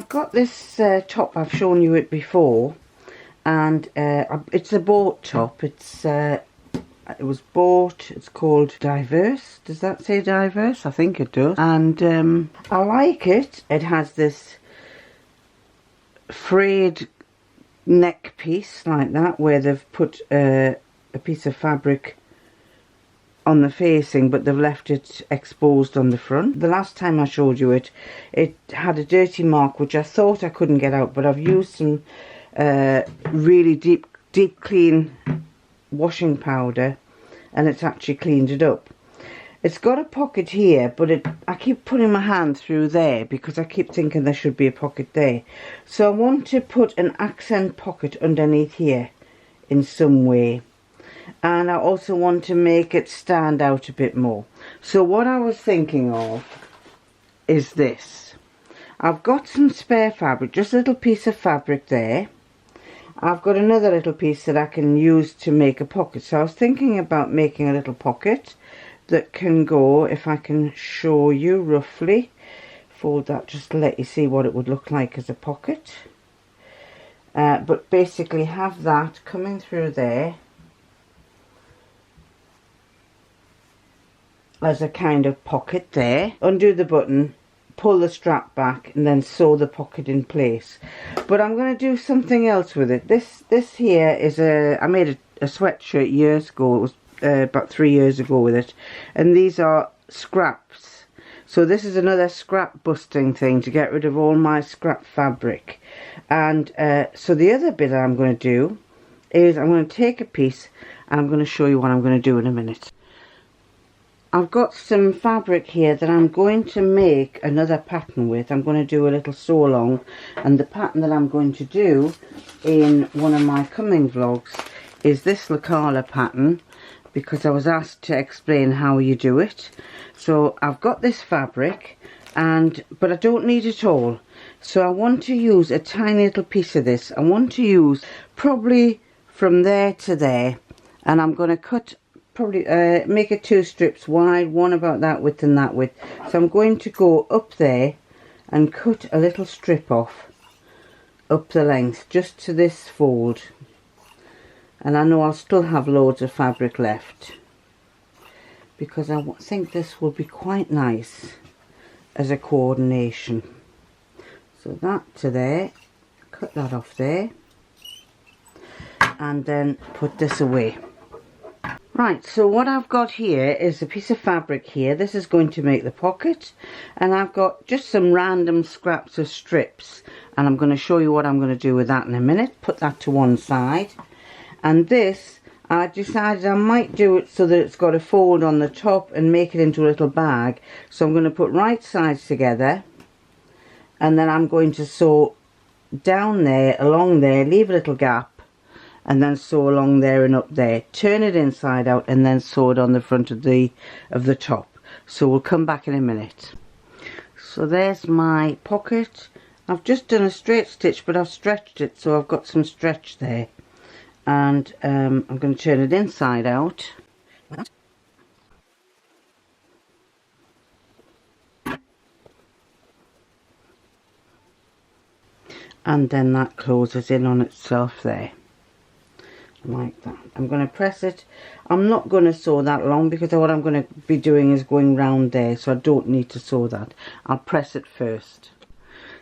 I've got this top, I've shown you it before, and it's a bought top. It was bought, it's called Diverse. Does that say Diverse? I think it does. And I like it. It has this frayed neck piece like that, where they've put a piece of fabric on the facing, but they've left it exposed on the front. The last time I showed you it, it had a dirty mark which I thought I couldn't get out, but I've used some really deep clean washing powder, and it's actually cleaned it up. It's got a pocket here, but I keep putting my hand through there because I keep thinking there should be a pocket there. So I want to put an accent pocket underneath here in some way. And I also want to make it stand out a bit more. So what I was thinking of is this. I've got some spare fabric, just a little piece of fabric there. I've got another little piece that I can use to make a pocket. So I was thinking about making a little pocket that can go, if I can show you roughly, fold that just to let you see what it would look like as a pocket. But basically have that coming through there as a kind of pocket there. Undo the button, pull the strap back, and then sew the pocket in place. But I'm going to do something else with it. This here is I made a sweatshirt years ago. It was about 3 years ago with it, and these are scraps. So this is another scrap busting thing to get rid of all my scrap fabric. And so the other bit I'm going to do is I'm going to take a piece and I'm going to show you what I'm going to do in a minute. I've got some fabric here that I'm going to make another pattern with. I'm going to do a little sew along, and the pattern that I'm going to do in one of my coming vlogs is this Lacala pattern, because I was asked to explain how you do it. So I've got this fabric, but I don't need it all. So I want to use a tiny little piece of this. I want to use probably from there to there, and I'm going to cut probably make it 2 strips wide, one about that width and that width. So I'm going to go up there and cut a little strip off up the length just to this fold, and I know I'll still have loads of fabric left because I think this will be quite nice as a coordination. So that to there, cut that off there, and then put this away. Right, so what I've got here is a piece of fabric here. This is going to make the pocket, and I've got just some random scraps of strips, and I'm going to show you what I'm going to do with that in a minute. Put that to one side. And this, I decided I might do it so that it's got a fold on the top and make it into a little bag. So I'm going to put right sides together, and then I'm going to sew down there, along there, leave a little gap, and then sew along there and up there. Turn it inside out and then sew it on the front of the top. So we'll come back in a minute. So there's my pocket. I've just done a straight stitch, but I've stretched it, so I've got some stretch there. And I'm going to turn it inside out. And then that closes in on itself there. Like that. I'm going to press it. I'm not going to sew that long because what I'm going to be doing is going round there, so I don't need to sew that. I'll press it first.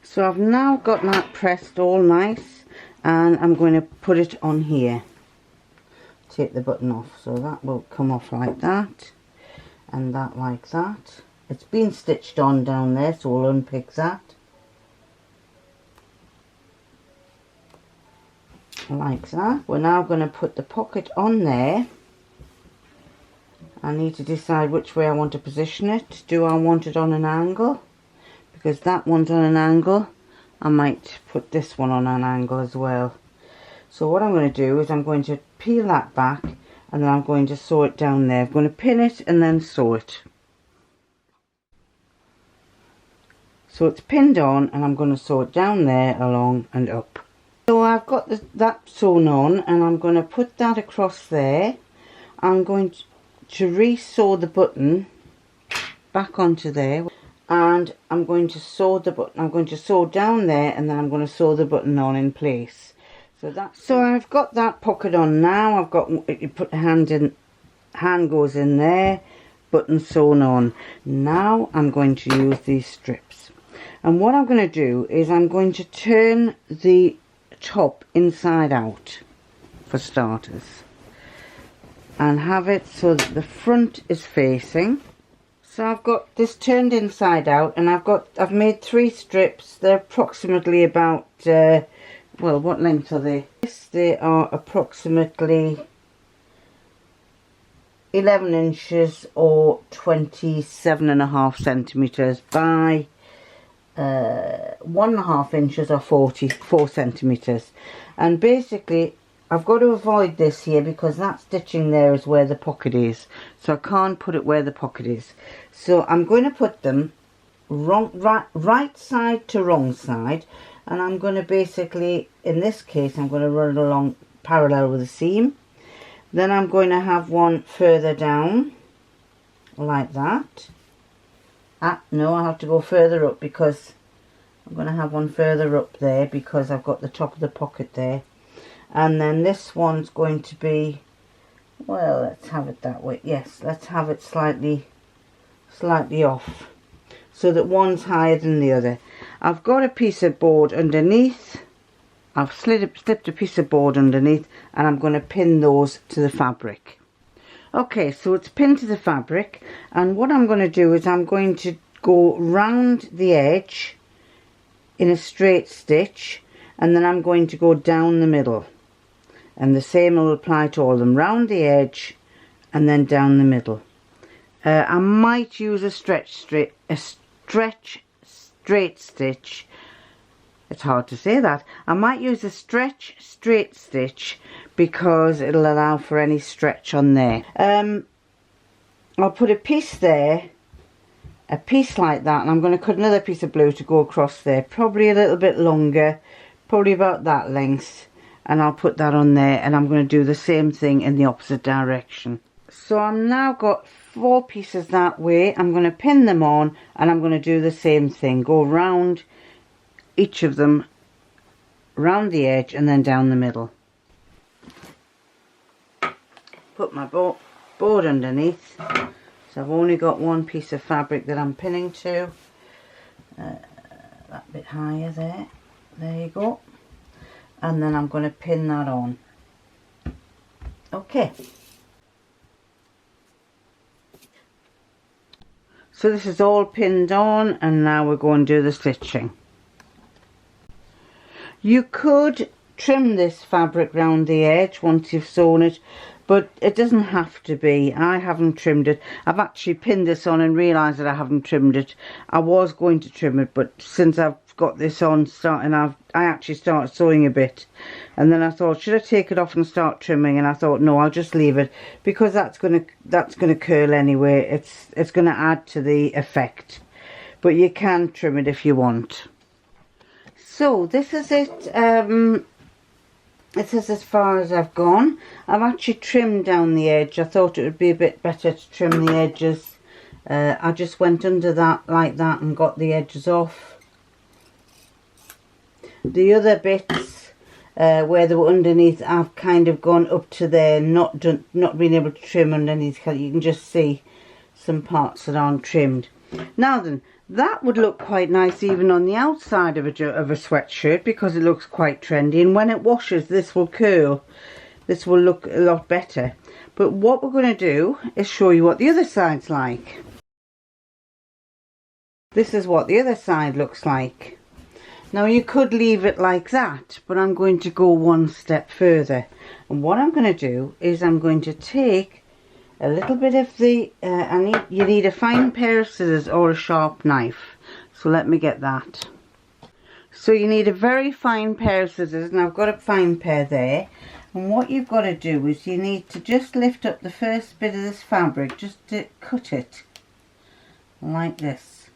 So I've now got that pressed all nice, and I'm going to put it on here. Take the button off, so that will come off like that, and that like that. It's been stitched on down there, so we'll unpick that. Like that. We're now going to put the pocket on there. I need to decide which way I want to position it. Do I want it on an angle? Because that one's on an angle. I might put this one on an angle as well. So what I'm going to do is I'm going to peel that back, and then I'm going to sew it down there. I'm going to pin it and then sew it. So it's pinned on, and I'm going to sew it down there, along and up. So I've got that sewn on, and I'm going to put that across there. I'm going to re-sew the button back onto there, and I'm going to sew the button. I'm going to sew down there, and then I'm going to sew the button on in place. So I've got that pocket on now. I've got, you put the hand in, hand goes in there, button sewn on. Now I'm going to use these strips, and what I'm going to do is I'm going to turn the top inside out for starters, and have it so that the front is facing. So I've got this turned inside out, and I've made 3 strips. They're approximately about well, what length are they? They are approximately 11 inches or 27.5 centimeters by 1.5 inches or 44 centimeters. And basically I've got to avoid this here because that stitching there is where the pocket is, so I can't put it where the pocket is. So I'm going to put them right side to wrong side, and I'm going to basically, in this case, I'm going to run it along parallel with the seam. Then I'm going to have one further down like that. No, I have to go further up because I'm going to have one further up there because I've got the top of the pocket there. And then this one's going to be, well, let's have it that way. Yes, let's have it slightly off, so that one's higher than the other. I've got a piece of board underneath. I've slipped a piece of board underneath, and I'm going to pin those to the fabric. Okay, so it's pinned to the fabric, and what I'm going to do is I'm going to go round the edge in a straight stitch, and then I'm going to go down the middle, and the same will apply to all of them, round the edge and then down the middle. I might use a stretch straight stitch. It's hard to say that. I might use a stretch straight stitch because it'll allow for any stretch on there. I'll put a piece there, a piece like that, and I'm going to cut another piece of blue to go across there, probably a little bit longer, probably about that length, and I'll put that on there, and I'm going to do the same thing in the opposite direction. So I've now got 4 pieces that way. I'm going to pin them on, and I'm going to do the same thing, go round each of them, round the edge and then down the middle. Put my board underneath, so I've only got one piece of fabric that I'm pinning to, that bit higher there you go, and then I'm going to pin that on. Okay, so this is all pinned on, and now we're going to do the stitching. You could trim this fabric round the edge once you've sewn it, but it doesn't have to be. I haven't trimmed it. I've actually pinned this on and realised that I haven't trimmed it. I was going to trim it, but since I've got this on I actually started sewing a bit, and then I thought, should I take it off and start trimming? And I thought, no, I'll just leave it because that's gonna curl anyway. It's gonna add to the effect, but you can trim it if you want. So this is it. This is as far as I've gone. I've actually trimmed down the edge. I thought it would be a bit better to trim the edges. I just went under that like that and got the edges off. The other bits where they were underneath, I've kind of gone up to there, not being able to trim underneath. You can just see some parts that aren't trimmed. Now then, that would look quite nice even on the outside of a sweatshirt because it looks quite trendy, and when it washes this will curl. This will look a lot better. But what we're going to do is show you what the other side's like. This is what the other side looks like. Now you could leave it like that, but I'm going to go one step further, and what I'm going to do is I'm going to take a little bit of the, you need a fine pair of scissors or a sharp knife. So let me get that. So you need a very fine pair of scissors, and I've got a fine pair there. And what you've got to do is you need to just lift up the first bit of this fabric, just to cut it like this.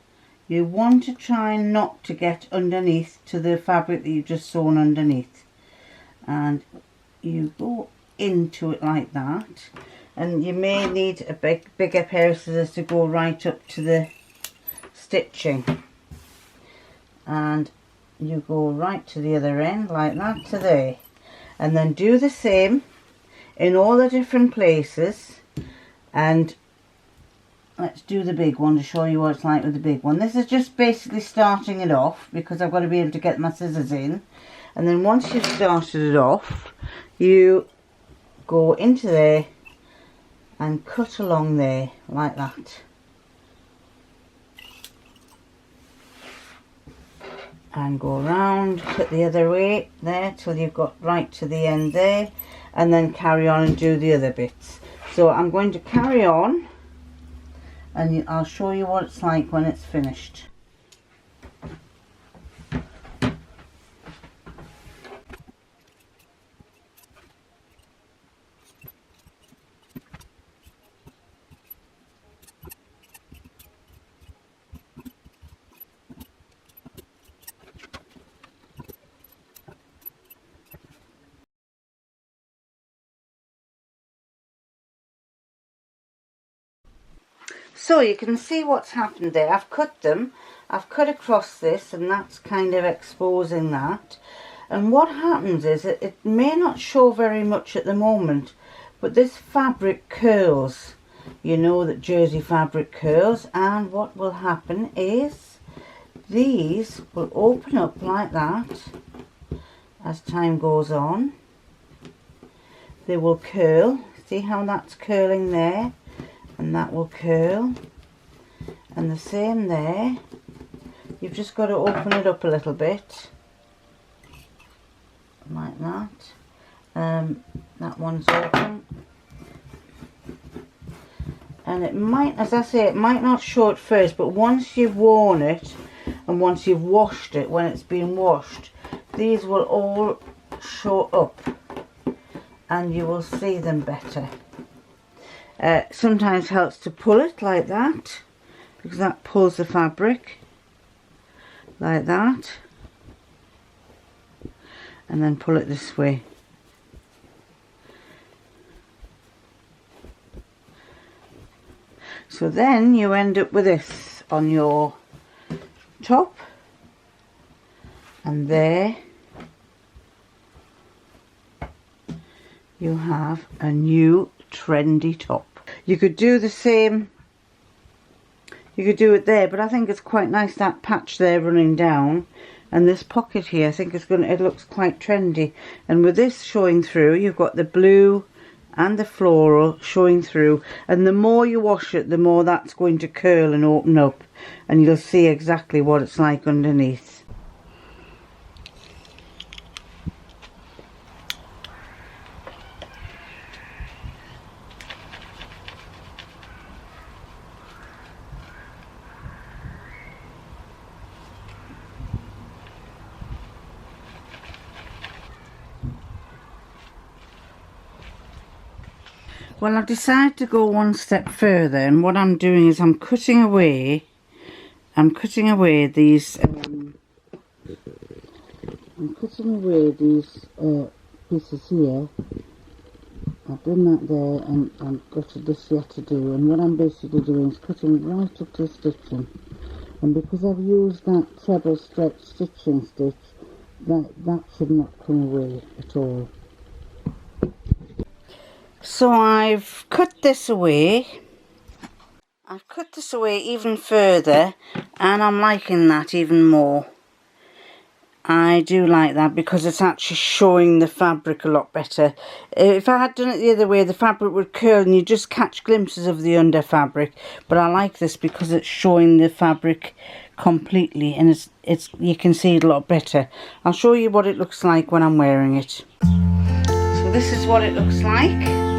You want to try not to get underneath to the fabric that you've just sewn underneath. And you go into it like that. And you may need a bigger pair of scissors to go right up to the stitching, and you go right to the other end like that to there, and then do the same in all the different places. And let's do the big one to show you what it's like with the big one. This is just basically starting it off because I've got to be able to get my scissors in. And then once you've started it off, you go into there and cut along there like that. And go around, cut the other way there till you've got right to the end there, and then carry on and do the other bits. So I'm going to carry on, and I'll show you what it's like when it's finished. So you can see what's happened there. I've cut them, I've cut across this, and that's kind of exposing that. And what happens is it may not show very much at the moment, but this fabric curls. You know that jersey fabric curls, and what will happen is these will open up like that as time goes on. They will curl. See how that's curling there? And that will curl, and the same there. You've just got to open it up a little bit like that. That one's open, and it might, as I say, it might not show at first, but once you've worn it and once you've washed it, when it's been washed, these will all show up and you will see them better. Sometimes helps to pull it like that, because that pulls the fabric like that, and then pull it this way. So then you end up with this on your top, and there you have a new trendy top. You could do the same, you could do it there, but I think it's quite nice, that patch there running down, and this pocket here, I think it looks quite trendy. And with this showing through, you've got the blue and the floral showing through, and the more you wash it, the more that's going to curl and open up, and you'll see exactly what it's like underneath. Well, I've decided to go one step further, and what I'm doing is I'm cutting away these pieces here. I've done that there, and I've got this yet to do, and what I'm basically doing is cutting right up to the stitching. And because I've used that treble stretch stitching stitch, that should not come away at all. So I've cut this away. I've cut this away even further, and I'm liking that even more. I do like that because it's actually showing the fabric a lot better. If I had done it the other way, the fabric would curl and you just catch glimpses of the under fabric. But I like this because it's showing the fabric completely, and it's you can see it a lot better. I'll show you what it looks like when I'm wearing it. So this is what it looks like.